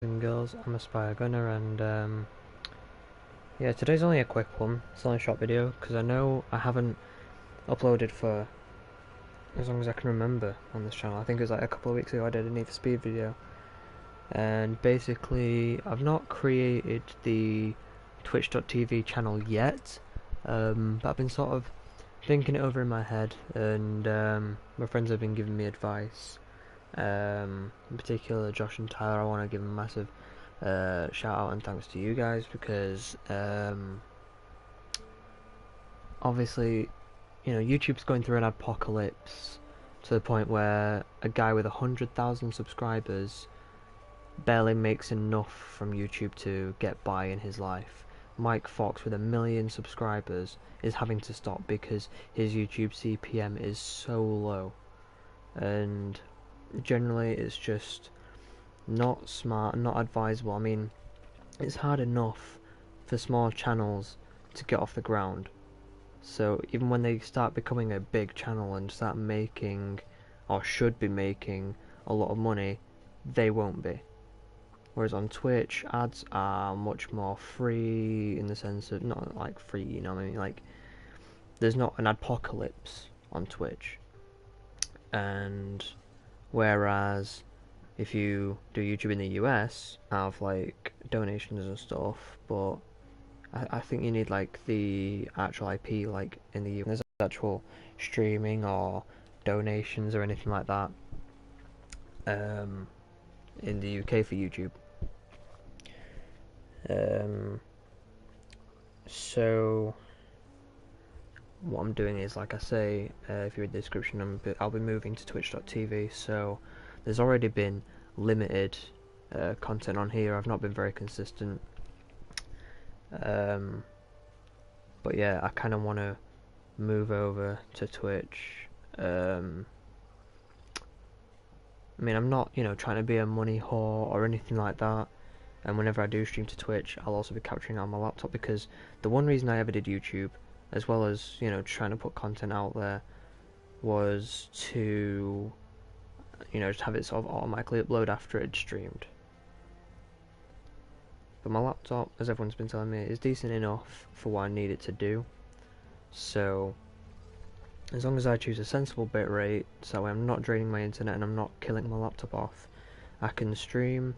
And girls, I'm a Spire Gunner, and yeah, today's only a quick one. It's only a short video because I know I haven't uploaded for as long as I can remember on this channel. I think it was like a couple of weeks ago I did a Need for Speed video, and basically I've not created the Twitch.tv channel yet, but I've been sort of thinking it over in my head, and my friends have been giving me advice. In particular, Josh and Tyler, I want to give them a massive shout out and thanks to you guys because obviously, YouTube's going through an apocalypse to the point where a guy with 100,000 subscribers barely makes enough from YouTube to get by in his life. Mike Fox with 1 million subscribers is having to stop because his YouTube CPM is so low, and generally it's just not smart, not advisable. I mean, it's hard enough for small channels to get off the ground. So even when they start becoming a big channel and start making, or should be making, a lot of money, they won't be. Whereas on Twitch, ads are much more free in the sense of, not like free, you know what I mean? Like, there's not an apocalypse on Twitch. And whereas if you do YouTube in the US, have like donations and stuff, but I think you need like the actual IP, like in the US. There's actual streaming or donations or anything like that um, in the UK for YouTube. Um, so what I'm doing is, like I say, if you read the description, I'll be moving to Twitch.tv. So there's already been limited content on here. I've not been very consistent. But yeah, I kind of want to move over to Twitch. I mean, I'm not, trying to be a money whore or anything like that. And whenever I do stream to Twitch, I'll also be capturing it on my laptop because the one reason I ever did YouTube, as well as, trying to put content out there, was to, just have it sort of automatically upload after it's streamed. But my laptop, as everyone's been telling me, is decent enough for what I need it to do. So as long as I choose a sensible bitrate, so that way I'm not draining my internet and I'm not killing my laptop off, I can stream,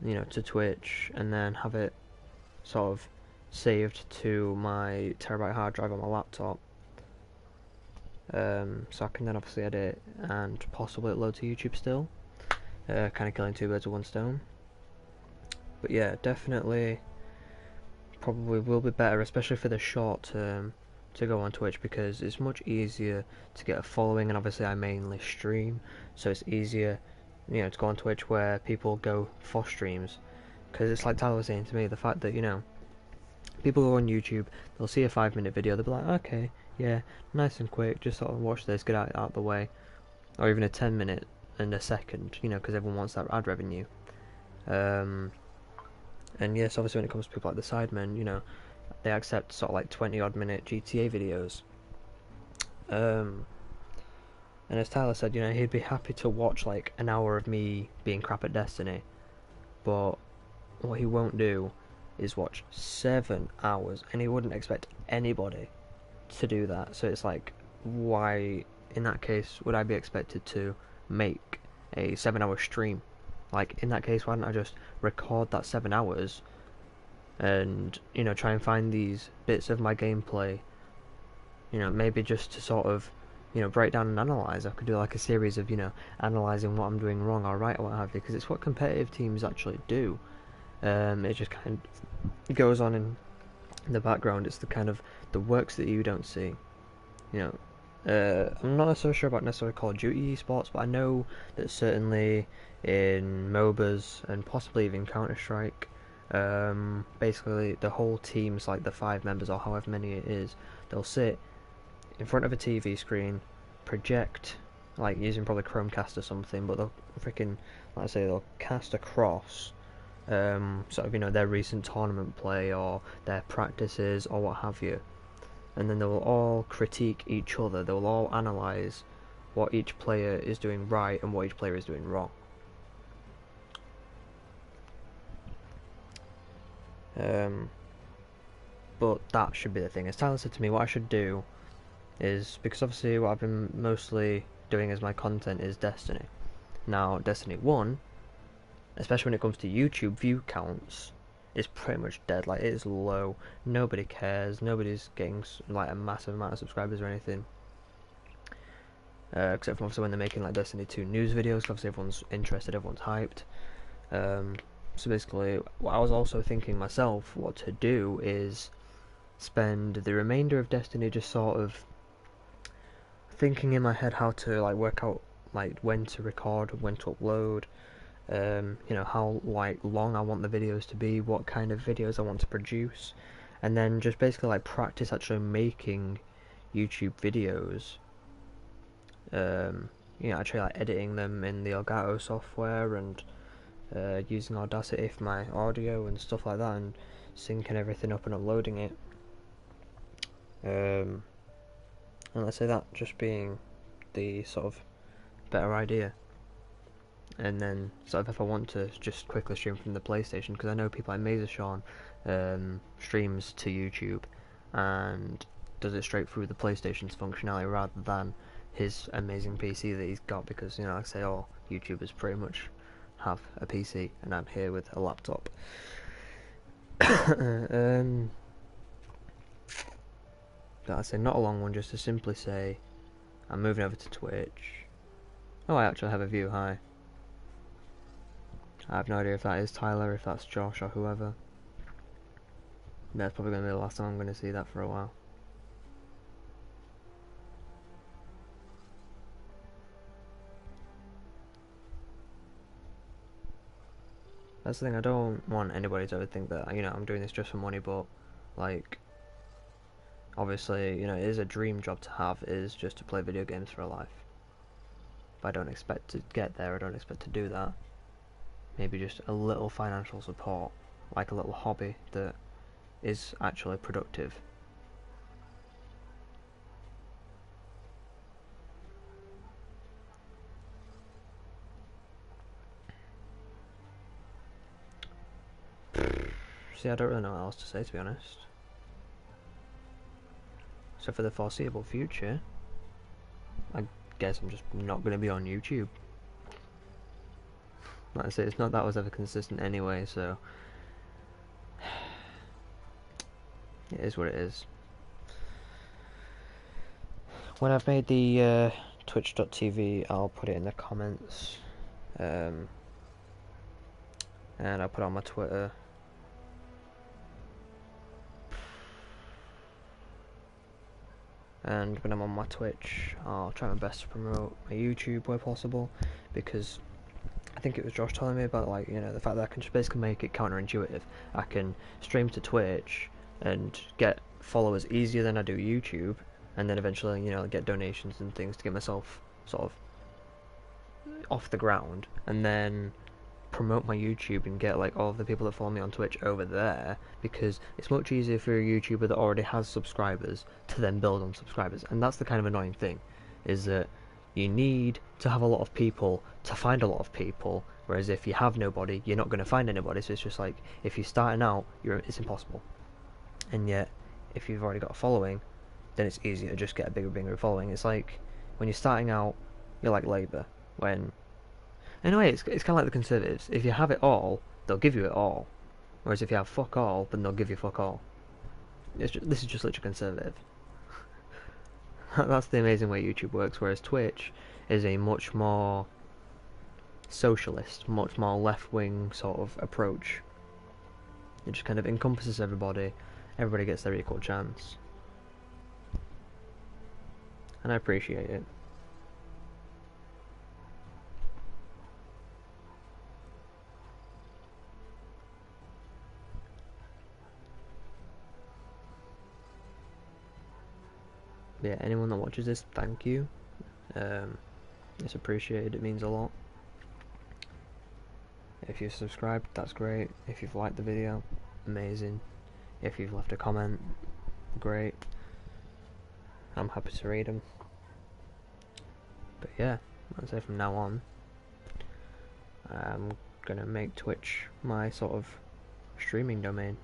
to Twitch and then have it sort of saved to my terabyte hard drive on my laptop. So I can then obviously edit and possibly upload to YouTube still. Kind of killing two birds with one stone. But yeah, definitely, probably will be better, especially for the short term, to go on Twitch because it's much easier to get a following, and obviously I mainly stream, so it's easier, to go on Twitch where people go for streams. Because it's like Tyler was saying to me, the fact that, people go on YouTube, they'll see a 5 minute video, they'll be like, okay, yeah, nice and quick, just sort of watch this, get out the way. Or even a 10 minute and a second, because everyone wants that ad revenue. And yes, obviously when it comes to people like the Sidemen, they accept sort of like 20 odd minute GTA videos. And as Tyler said, he'd be happy to watch like an hour of me being crap at Destiny, but what he won't do is watch 7 hours, and he wouldn't expect anybody to do that. So it's like, why, in that case, would I be expected to make a 7 hour stream? Like, in that case, why don't I just record that 7 hours and, try and find these bits of my gameplay, maybe just to sort of, break down and analyze. I could do like a series of, analyzing what I'm doing wrong or right or what have you, because it's what competitive teams actually do. It just kind of goes on in the background. It's the kind of the works that you don't see. I'm not so sure about necessarily Call of Duty esports, but I know that certainly in MOBAs and possibly even Counter-Strike, basically the whole team's like the 5 members or however many it is, they'll sit in front of a TV screen, project, like using probably Chromecast or something, but they'll freaking, like I say, they'll cast across sort of, their recent tournament play or their practices or what have you. And then they will all critique each other. They will all analyze what each player is doing right and what each player is doing wrong. Um, but that should be the thing. As Tyler said to me, what I should do is, because obviously what I've been mostly doing as my content is Destiny. Now, Destiny 1, especially when it comes to YouTube view counts, is pretty much dead. Like, it is low. Nobody cares. Nobody's getting like a massive amount of subscribers or anything. Except for obviously when they're making like Destiny 2 news videos, obviously everyone's interested, everyone's hyped. So basically, what I was also thinking myself what to do is spend the remainder of Destiny just sort of thinking in my head how to like work out like when to record, when to upload, you know, how like long I want the videos to be, what kind of videos I want to produce, and then just basically like practice actually making YouTube videos. You know, actually like editing them in the Elgato software and using Audacity for my audio and stuff like that, and syncing everything up and uploading it. And let's say that just being the sort of better idea. And then sort of if I want to just quickly stream from the PlayStation, because I know people like Mazeshawn streams to YouTube and does it straight through the PlayStation's functionality rather than his amazing PC that he's got, because, you know, like I say, all YouTubers pretty much have a PC and I'm here with a laptop. But I say not a long one, just to simply say I'm moving over to Twitch. Oh, I actually have a view, hi. I have no idea if that is Tyler, if that's Josh or whoever. That's probably going to be the last time I'm going to see that for a while. That's the thing, I don't want anybody to ever think that, you know, I'm doing this just for money, but, like, obviously, you know, it is a dream job to have, is just to play video games for a life. But I don't expect to get there, I don't expect to do that. Maybe just a little financial support, like a little hobby that is actually productive. See, I don't really know what else to say, to be honest. So for the foreseeable future, I guess I'm just not going to be on YouTube. Like I say, it's not that I was ever consistent anyway, so it is what it is. When I've made the twitch.tv, I'll put it in the comments, and I'll put it on my Twitter. And when I'm on my Twitch, I'll try my best to promote my YouTube where possible, because I think it was Josh telling me about, like, you know, the fact that I can just basically make it counterintuitive. I can stream to Twitch and get followers easier than I do YouTube, and then eventually, you know, get donations and things to get myself sort of off the ground, and then promote my YouTube and get like all of the people that follow me on Twitch over there, because it's much easier for a YouTuber that already has subscribers to then build on subscribers. And that's the kind of annoying thing, is that you need to have a lot of people to find a lot of people, whereas if you have nobody, you're not going to find anybody. So it's just like, if you're starting out, it's impossible. And yet if you've already got a following, then it's easier to just get a bigger following. It's like when you're starting out, you're like Labour. When in a way, it's kind of like the Conservatives. If you have it all, they'll give you it all. Whereas if you have fuck all, then they'll give you fuck all. This is just literally Conservative. That's the amazing way YouTube works, whereas Twitch is a much more socialist, much more left-wing sort of approach. It just kind of encompasses everybody. Everybody gets their equal chance. And I appreciate it. Yeah, anyone that watches this, thank you. It's appreciated, it means a lot. If you've subscribed, that's great. If you've liked the video, amazing. If you've left a comment, great. I'm happy to read them. But yeah, I'd say from now on, I'm gonna make Twitch my sort of streaming domain.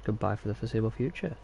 goodbye for the foreseeable future.